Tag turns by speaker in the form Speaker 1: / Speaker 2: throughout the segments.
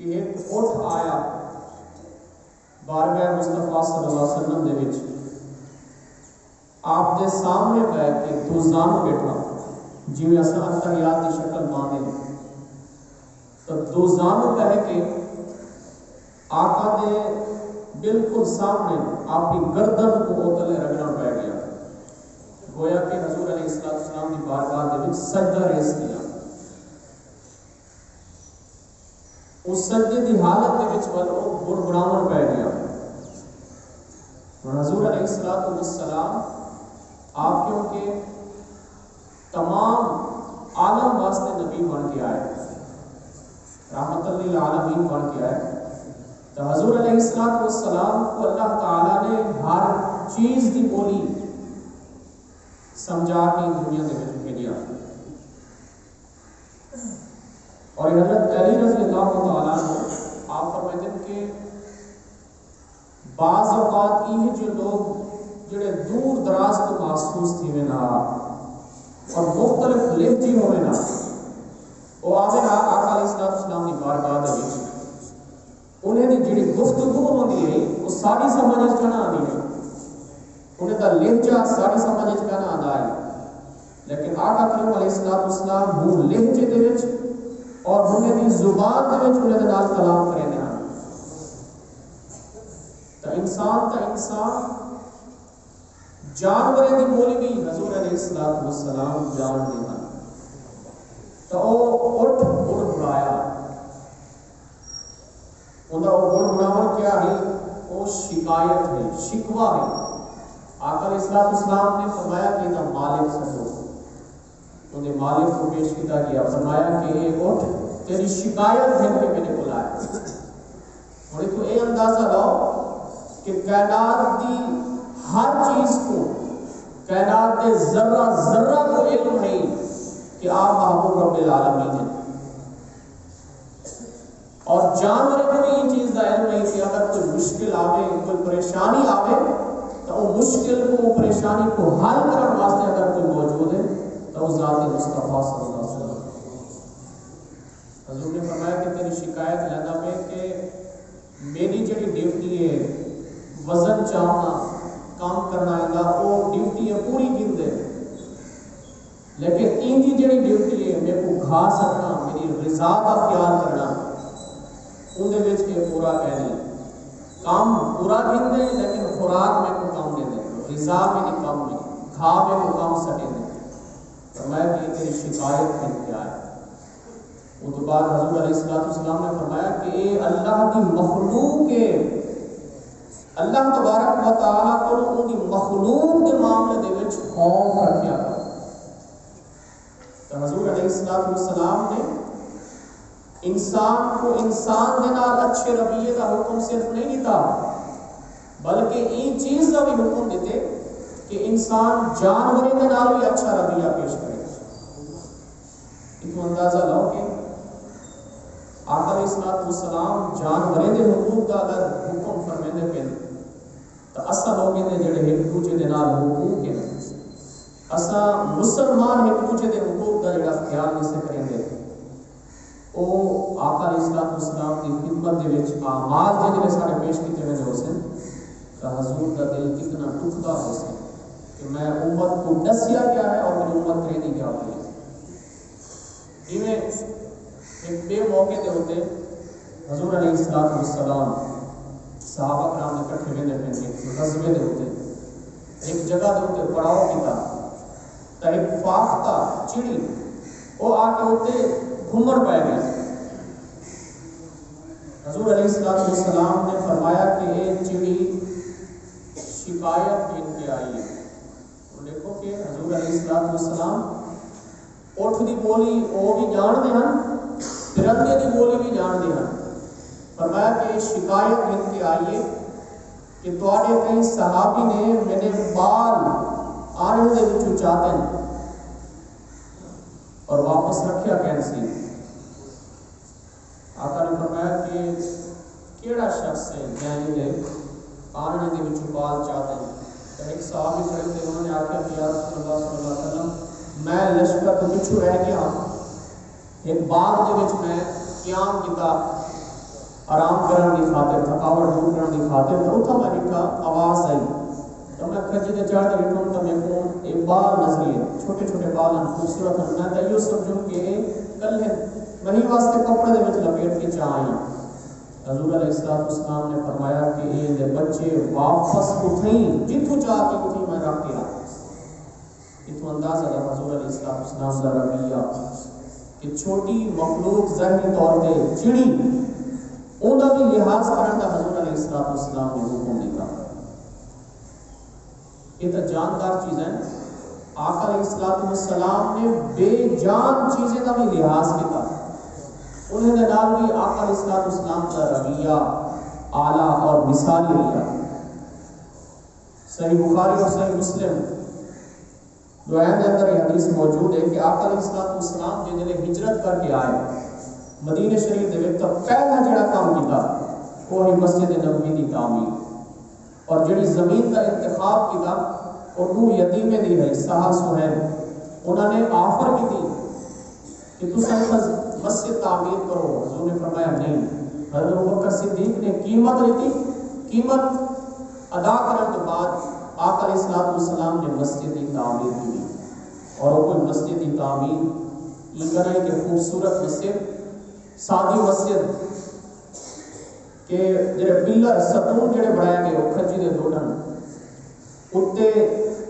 Speaker 1: کہ ایک اٹھ آیا بارگاہ مصطفیٰ صلی اللہ علیہ وسلم دے وچ، آپ دے سامنے بیٹھ کے دوزان بیٹھا جی اساں اتحیات دی شکل مانے تو دوزان کہہ کے آقا دے بالکل سامنے آپ کی گردن کو اوتلے رگڑنا پڑ گیا، گویا کہ حضور علیہ السلام کی بارگاہ دے وچ سجدہ ریز کیا۔ اس سجدے دی حالت دے وچ وہ بڑبڑاون پہ گیا، اور حضور علیہ السلام آپ کیونکہ تمام عالم واسطے نبی بن کے آئے، رحمت للعالمین بن کے آئے، تو حضور علیہ السلام کو اللہ تعالیٰ نے ہر چیز دی بولی سمجھا کے دنیا دے وچ بھیجا۔ اور حضرت علی رضی اللہ تعالیٰ آپ فرماتے ہیں کہ بعض اوقات یہ جو لوگ جڑے دور دراز تو محسوس تھی میں نا اور مختلف لہجے ہوئے نا وہ آوے نا آقا علیہ السلام کی بارگاہ دے وچ انہیں دی جڑی گفتگو ہوندی ہے وہ ساری سمجھ وچ کنا آندی ہے، انہیں دا لہجہ ساری سمجھ وچ کنا آندا ہے، لیکن آقا کریم علیہ السلام وہ لہجے دے وچ اور انہیں دی زبان دے وچ انہیں دے نال کلام کرنے ہیں۔ تو انسان جانوریں دی بولی بھی حضور علیہ السلام جان دے ہیں، تو وہ اٹھ بڑبڑایا، انہاں وہ بڑبڑاون کیا ہے؟ وہ شکایت ہے، شکوہ ہے۔ آقا علیہ السلام نے فرمایا کہ دا مالک سدو، انہیں مالک کو پیش کیا گیا، فرمایا کہ اے اٹھ تیری شکایت ہے کہ میں نے بلایا۔ اور تو اے اندازہ لاؤ کہ کائنات دی ہر چیز کو، کائنات دے ذرہ ذرہ کو علم ہے کہ آپ محبوب رب العالمین ہیں، اور جانوروں کو یہ چیز دا علم ہے کہ اگر کوئی مشکل آوے، کوئی پریشانی آوے تو وہ مشکل کو، پریشانی کو حل کرنے واسطے اگر کوئی موجود ہے تو وہ ذات مصطفیٰ صلی اللہ علیہ وسلم۔ حضور نے فرمایا کہ تیری شکایت لینا میں کہ میری جڑی ڈیوٹی ہے وزن چاہنا، کام کرنا ہے، وہ ڈیوٹی ہے پوری گن دے، لیکن ان کی جڑی ڈیوٹی ہے میرے کو کھا سکنا، میری غذا کا خیال کرنا، اندھے وچ کے پورا کہنے کام پورا گن دے، لیکن خوراک میں کو کم دے دے، غذا میں نہیں کم دے، کھا میں کو کم سٹے دے۔ فرمایا کہ تیری شکایت ہے کیا ہے؟ وہ تو بعد حضور علیہ السلام نے فرمایا کہ اے اللہ کی مخلوق ہے، اللہ تبارک و تعالیٰ کو ان کی مخلوق کے معاملے دے وچ خوف رکھیا کر۔ تو حضور علیہ السلام نے انسان کو انسان دے نال اچھے رویے کا حکم صرف نہیں دیتا، بلکہ این چیز کا بھی حکم دیتے کہ انسان جانوروں کے نال بھی اچھا رویہ پیش کرے۔ تو اندازہ لاؤ کہ آقا علیہ السلام جانوروں کے حقوق کا اگر حکم فرمیندے پہ تو اساں لوگوں نے جڑے ایک دوسرے دے نال حقوق ہیں، اساں مسلمان ایک دوسرے دے حقوق کا جڑا خیال نہیں سے کریں گے، وہ آقا علیہ السلام کی خدمت دے وچ اعمال جڑے سارے پیش کیتے ہوئے ہو سن تو حضور کا دل کتنا ٹکدا ہو سن کہ میں امت کو دسیا گیا ہے اور میری امت رہ نہیں کیا ہوئی۔ ایک بے موقع دے ہوتے حضور علیہ السلام صحابہ کرام نے کٹھے ہوئے پہنچے غزوے دے ہوتے ایک جگہ دے ہوتے پڑاؤ کیتا تو ایک فاختہ چڑی وہ آ کے ہوتے گھمڑ پہ گئے۔ حضور علیہ السلام نے فرمایا کہ یہ چڑی شکایت ان کے آئی ہے۔ اور دیکھو کہ حضور علیہ السلام اٹھ دی بولی وہ بھی جان دے ہیں، پرندے دی بولی بھی جان دے ہیں۔ فرمایا کہ شکایت ان کے آئی ہے کہ تواڈے کئی صحابی نے میرے بال آنے دے وچوں چاہتے ہیں اور واپس رکھیا کینسی۔ آقا نے فرمایا کہ کیڑا شخص ہے جائیں دے آنے دے وچوں بال چاہتے ہیں؟ تو ایک صحابی کھڑے تھے، انہوں نے آخیا کہ یا رسول اللہ صلی اللہ علیہ وسلم میں لشکر تو پچھو رہ گیا، ایک باغ دے وچ میں قیام کیتا، آرام کرنے کی خاطر تھکاوٹ دور کرنے کی خاطر تو اتھا میں لکھا آواز آئی تو میں کھجی دے چاہتا لکھوں تو میں کو ایک بال نظری ہے چھوٹے چھوٹے بال ہیں خوبصورت ہیں میں تو یہ سمجھوں کہ کل ہے وہی واسطے کپڑے دے وچ لپیٹ کے چاہیں حضور علیہ السلام نے فرمایا کہ یہ بچے واپس اٹھیں جتوں چاہ کے اٹھیں میں رکھ کے آتا اتو انداز ہے حضور علیہ السلام کا رویہ کہ چھوٹی مخلوق ظاہری طور پہ چڑی انہوں بھی لحاظ کرنے کا حضور علیہ السلام نے حکم دیتا یہ تو جاندار چیز ہے آقا علیہ السلام نے بے جان چیزیں کا بھی لحاظ کیا انہیں نے نال بھی آقا علیہ السلام کا رویہ اعلیٰ اور مثالی لیا صحیح بخاری اور صحیح مسلم دعائیں کے اندر یہ حدیث موجود ہے کہ آقا علیہ السلام جنہیں ہجرت کر کے آئے مدینہ شریف دے وچ پہلا جڑا کام کیتا وہ ہے مسجد نبوی دی تعمیر اور جڑی زمین کا انتخاب کیتا اور وہ یتیمے دی ہے سہل سہیل انہوں نے آفر کی تھی کہ تساں مسجد تعمیر کرو حضور نے فرمایا نہیں حضرت ابوبکر صدیق نے قیمت لی تھی قیمت ادا کرنے کے بعد آقا علیہ السلام نے مسجد کی تعمیر کی اور وہ کوئی مسجد کی تعمیر یہ کرے کہ خوبصورت مسجد سادی مسجد کہ جڑے پلر ستون جڑے بنائے گئے وہ کھجی دے دوڑن اتے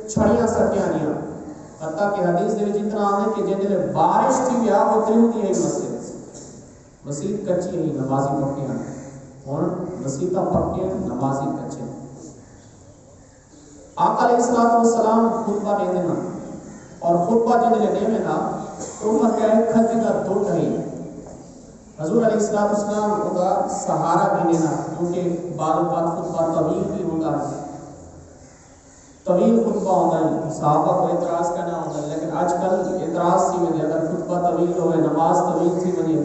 Speaker 1: چھڑیاں سٹیاں نہیں حتیٰ کہ حدیث دے جتنا آنے کہ جن جلے بارش تھی بیا وہ تریو دی ہے مسجد کچی ہے نمازی پکے ہیں اور مسجدہ پکے ہیں نمازی کچے ہیں آقا علیہ السلام خطبہ دے دینا اور خطبہ جن لے دے دینا تو فرمایا ہے کھجی کا دو ہے حضور علیہ السلام کا سہارا بھی لینا کیونکہ بعض خطبہ طویل بھی ہوتا ہے طویل خطبہ ہوتا ہے صحابہ کو اعتراض کرنا ہوتا ہے لیکن آج کل اعتراض تھی مجھے اگر خطبہ طویل ہوئے نماز طویل تھی مجھے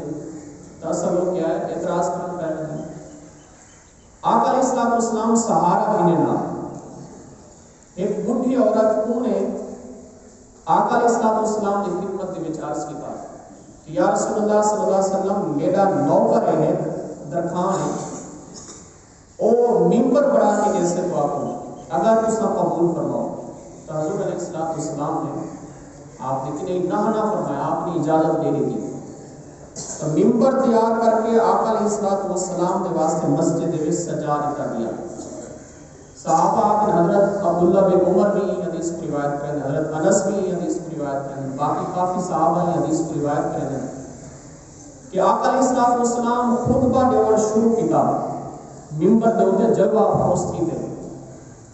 Speaker 1: تو اصل لوگ کیا ہے اعتراض کرنا پہلے ہیں آقا علیہ السلام سہارا بھی لینا ایک بڑھی عورت انہیں آقا علیہ السلام کی خدمت کے وچ عرض کیتا کہ یا رسول اللہ صلی اللہ علیہ وسلم میرا نوکر ہے درخان ہے او منبر بڑھا کے جیسے تو آپ کو اگر اس کا قبول فرماؤ تو حضور علیہ السلام نے آپ نے کہ نہیں نہ فرمایا آپ نے اجازت دے دی تو منبر تیار کر کے آقا علیہ السلام کے واسطے مسجد میں سجا دیتا گیا صحابہ کے حضرت عبداللہ بن عمر بھی یہ حدیث کو روایت کریں حضرت انس بھی یہ حدیث کو روایت کریں باقی کافی صحابہ یہ حدیث کو روایت کریں کہ آقا علیہ السلام خطبہ دیور شروع کیتا منبر دے اوتے جلوہ افروز کیتے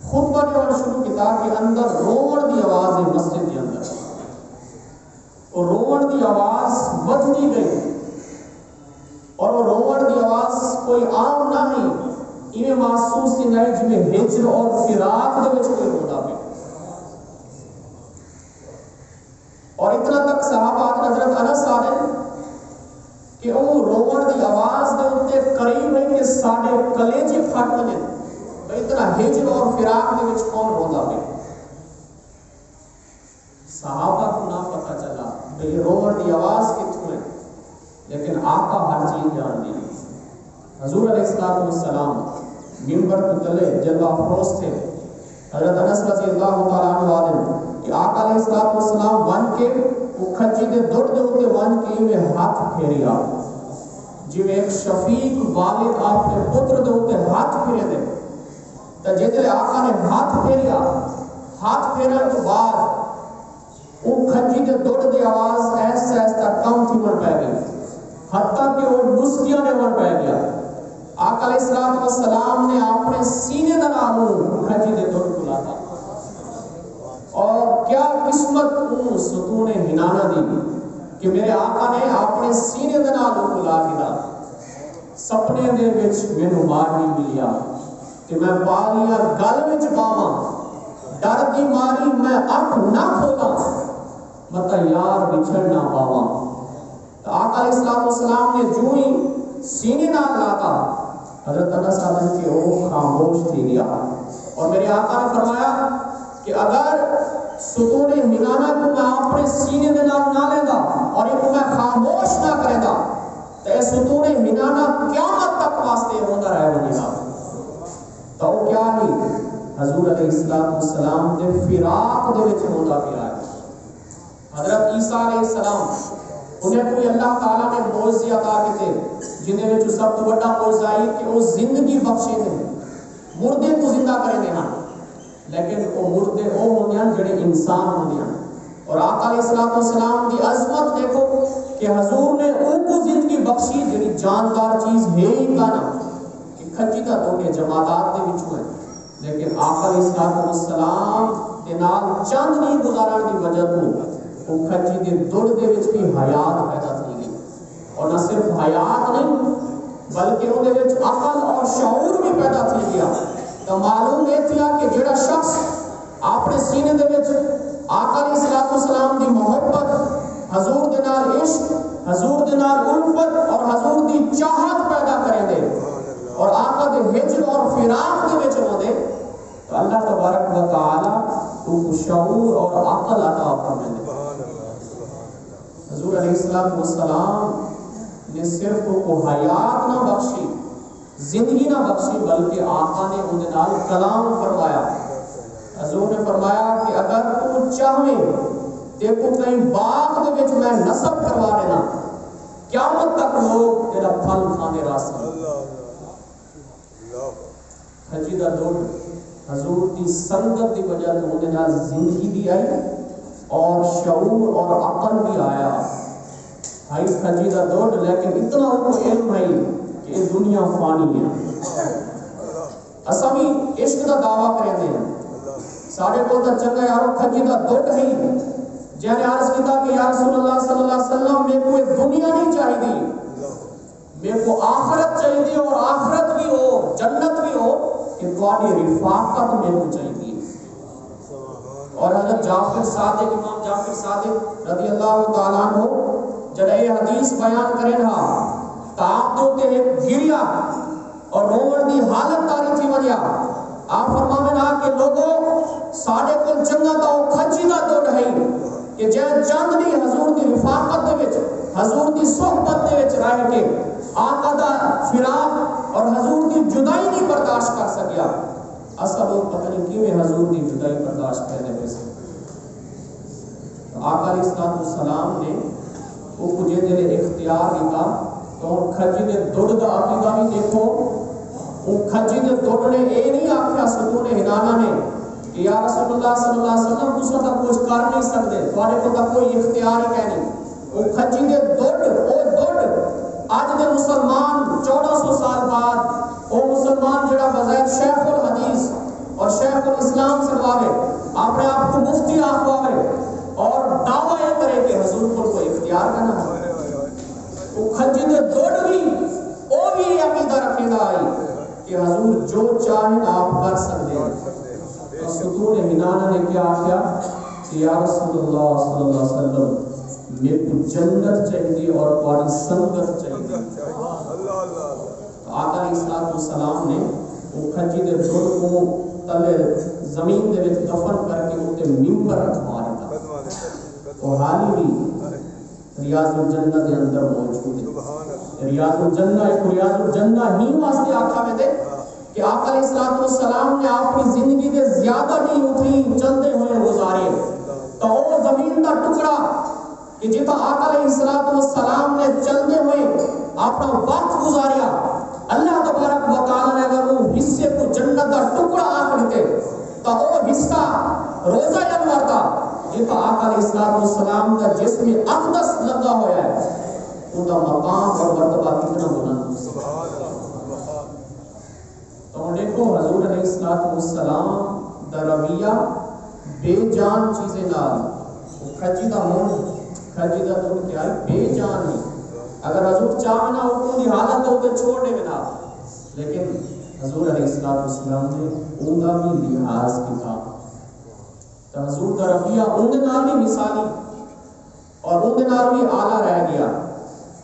Speaker 1: خطبہ دیور شروع کیتا کہ اندر روڑ دی آواز ہے مسجد کے اندر اور روڑ دی آواز بدلی گئی اور وہ روڑ دی آواز کوئی عام نہ نہیں انہیں محسوس ہی نہیں جنہیں ہجر اور فراق دے وچ کوئی روڑا پہ اور اتنا تک صحابہ حضرت انس آدھے کہ وہ روڑ دی آواز دے ہوتے قریب ہے کہ ساڑھے کلیجے پھٹ لے اتنا ہجر اور فراق دے وچ کون روڑا پہ صحابہ کو نہ پتہ چلا کہ یہ روڑ دی آواز کتوں ہے لیکن آقا ہر چیز جان دی حضور علیہ السلام منبر کو چلے جلوہ افروز تھے حضرت انس رضی اللہ تعالیٰ عنہ کہ آقا علیہ السلام ون کے وہ کھجی دے دوڑ دے ہوتے ون کے میں ہاتھ پھیریا جو ایک شفیق والد آپ نے پتر دے ہوتے ہاتھ پھیرے دے تو جیسے آقا نے ہاتھ پھیرا تو بعد وہ کھجی دے دوڑ دے آواز ایسا ایسا کم تھی مر پہ گئی حتیٰ کہ وہ نسکیاں نے مر پہ گیا آقا علیہ السلام نے اپنے سینے دا ناموں کھجی دے دوڑ بلاتا اور کیا قسمت ان ستون ہنانا دی کہ میرے آقا نے اپنے سینے دا ناموں بلا کے سپنے دے وچ مینوں ماری ملیا کہ میں پالیا گل وچ پاواں ڈر دی ماری میں اکھ نہ کھولا متا یار بچھڑ نہ پاواں تو آقا علیہ السلام نے جو ہی سینے نہ لاتا حضرت انس آدم کے وہ خاموش تھی گیا اور میرے آقا نے فرمایا کہ اگر ستون ہنانا کو میں اپنے سینے دے نال نہ لینا اور ایک میں خاموش نہ کرے گا تے ستون ہنانا قیامت تک واسطے ہوندا رہے ونجے گا تو کیا نہیں حضور علیہ السلام دے فراق دے وچ ہوندا پیا ہے. حضرت عیسیٰ علیہ السلام انہیں کوئی اللہ تعالیٰ نے معجزے عطا کیتے جنہیں وچ سب تو بڑا معجزہ ہے کہ وہ زندگی بخشے نے مردے کو زندہ کرے ہیں لیکن وہ مردے وہ ہوندے ہیں جڑے انسان ہوندے ہیں. اور آقا علیہ السلام کی عظمت دیکھو کہ حضور نے ان کو زندگی بخشی جڑی جاندار چیز ہے ہی نہ کہ کھجی دا دوڑے جماعتات دے وچوں ہے لیکن آقا علیہ السلام دے نال چند نہیں گزارن دی وجہ تو وہ کھجی دے دوڑ دے وچ بھی حیات پیدا تھی گئی. اور نہ صرف حیات نہیں بلکہ ان دے وچ عقل اور شعور بھی پیدا تھی گیا. تو معلوم ہے تھیا کہ جڑا شخص اپنے سینے دے وچ آقا علیہ السلام دی محبت حضور دے نال عشق حضور دے نال الفت اور حضور دی چاہت پیدا کرے دے اور آقا دے ہجر اور فراق دے وچ ہوندے تو اللہ تبارک و تعالی کو شعور اور عقل عطا فرمائے. حضور علیہ السلام نے صرف کو حیات نہ بخشی زندگی نہ بخشی بلکہ آقا نے ان نال کلام فرمایا. حضور نے فرمایا کہ اگر تو چاہے دیکھو کہیں باغ دے وچ میں نصب کروا دینا قیامت تک لوگ تیرا پھل کھانے راستے. کھجی دا دوڑ حضور کی سنگت کی وجہ سے ان نال زندگی بھی آئی اور شعور اور عقل بھی آیا. بھائی کھجی دا دوڑ لیکن اتنا ان کو علم ہے کہ یہ دنیا فانی ہے. اساں بھی عشق دا دعویٰ کرتے ہیں سارے کو تا چنگا یارو کھجی دا دوڑ ہے جہنے عرض کیتا کہ یا رسول اللہ صلی اللہ علیہ وسلم میں کوئی دنیا نہیں چاہی دی میں کو آخرت چاہی دی اور آخرت بھی ہو جنت بھی ہو کہ تواڈی رفاقت میں کو چاہی دی. اور حضرت جعفر صادق امام جعفر صادق رضی اللہ تعالیٰ عنہ جب یہ حدیث بیان کریں ہاں آپ تو تے گریا اور رومن دی حالت تاری تھی وجہ آپ فرماویں ہاں کہ لوگوں ساڈے کول چنگا تا او کھجی دا دوڑ ہے کہ جے چند نہیں حضور دی رفاقت دے وچ حضور دی صحبت دے وچ رہ کے آقا دا فراق اور حضور دی جدائی نہیں برداشت کر سکیا. اصل لوگ پتہ نہیں کیویں حضور دی جدائی برداشت کرنے پہ سے. آقا علیہ السلام نے وہ کجے دے اختیار دیتا تو کھجی دے دوڑ دا عقیدہ بھی دیکھو. وہ کھجی دے دوڑ نے اے نہیں آکھیا ستون ہنانا نے کہ یا رسول اللہ صلی اللہ علیہ وسلم تساں تا کچھ کر نہیں سکدے تواڈے کول تا کوئی اختیار ہی نہیں. وہ کھجی دے دوڑ آج دے مسلمان 1400 سال بعد وہ مسلمان جڑا بغیر شیخ الحدیث اور شیخ الاسلام سرواوے اپنے آپ کو مفتی آخواوے اور دعویٰ یہ کرے کہ حضور کو کوئی اختیار کرنا ہے. وہ کھجی دے دوڑ بھی وہ بھی عقیدہ رکھے گا کہ حضور جو چاہیں آپ کر سکتے ہیں. تو ستون ہنانا نے کیا کیا کہ یا رسول اللہ صلی اللہ علیہ وسلم میرے کو جنت چاہیے اور تمہاری سنگت چاہیے. آقا علیہ السلام نے وہ کھجی دے دوڑ کو تلے زمین دے وچ دفن کر کے اوتے منبر رکھوا دیتا. وہ حالی بھی ریاض الجنہ دے اندر موجود ہے. ریاض الجنہ ایک ریاض الجنہ ہی واسطے آقا میں دے کہ آقا علیہ السلام نے اپنی زندگی دے زیادہ نہیں اٹھی چلتے ہوئے گزارے تو وہ زمین کا ٹکڑا کہ جتا آقا علیہ السلام نے چلتے ہوئے اپنا وقت گزاریا اللہ تبارک و تعالی نے اگر وہ حصے کو جنت کا ٹکڑا آنکھ دیتے تو وہ حصہ روزہ انور تھا جتا آقا علیہ السلام کا جسم اقدس لگا ہوا ہے ان کا مقام اور مرتبہ کتنا بلند. تو دیکھو حضور علیہ السلام دا رویہ بے جان چیزیں نال کھجی دا مون کھجی دا دودھ کیا ہے بے جان نہیں. اگر حضور چاہنا حکم دی حالت ہوتے چھوڑنے بنا لیکن حضور علیہ السلام نے ان کا بھی لحاظ کیا. تو حضور کا رویہ ان نال بھی مثالی اور ان نال بھی اعلیٰ رہ گیا.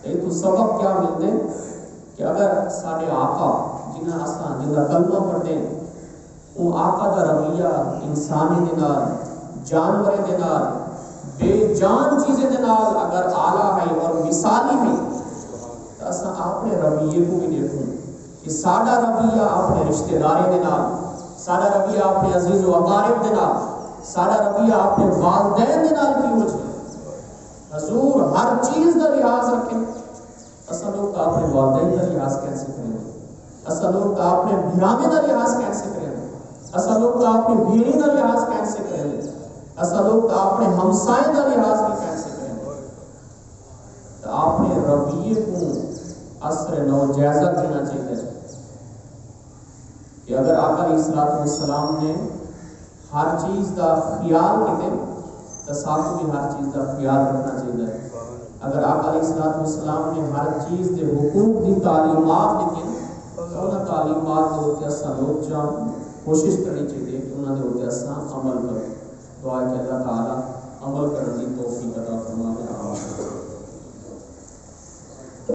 Speaker 1: تو سبق کیا ملتے کہ اگر سارے آقا جنہیں آسان جنہیں کلمہ پڑھتے ہیں وہ آقا دا رویہ انسانی دے نال جانور دے نال بے جان چیزیں دے نال اگر اعلیٰ ہے اور مثالی ہے تو اساں اپنے رویے کو بھی دیکھوں کہ ساڈا رویہ اپنے رشتہ داروں دے نال، ساڈا رویہ اپنے عزیز و اقارب دے نال، ساڈا رویہ اپنے والدین دے نال کی ہو جائے۔ حضور ہر چیز کا لحاظ رکھیں، اساں لوگ تو اپنے والدین کا لحاظ کیسے کریں گے، اساں لوگ تو اپنے بھراویں کا لحاظ کیسے کریں گے، اساں لوگ تو اپنی بیوی کا لحاظ کیسے کریں گے، اساں لوگ تو اپنے ہمسائے کا لحاظ بھی کیسے کریں گے۔ تو اپنے رویے کو عصر نو جائزہ کرنا چاہیے کہ اگر آقا علیہ السلام نے ہر چیز کا خیال کیتے تو ساتھ بھی ہر چیز کا خیال رکھنا چاہیے۔ اگر آقا علیہ السلام نے ہر چیز کے حقوق کی تعلیمات دیتی تو ان تعلیمات کے اوپر اساں لوگ کوشش کرنی چاہیے کہ انہوں نے اوپر اساں عمل کریں۔ دعا کہ اللہ تعالیٰ عمل کرنے کی توفیق عطا فرمائے۔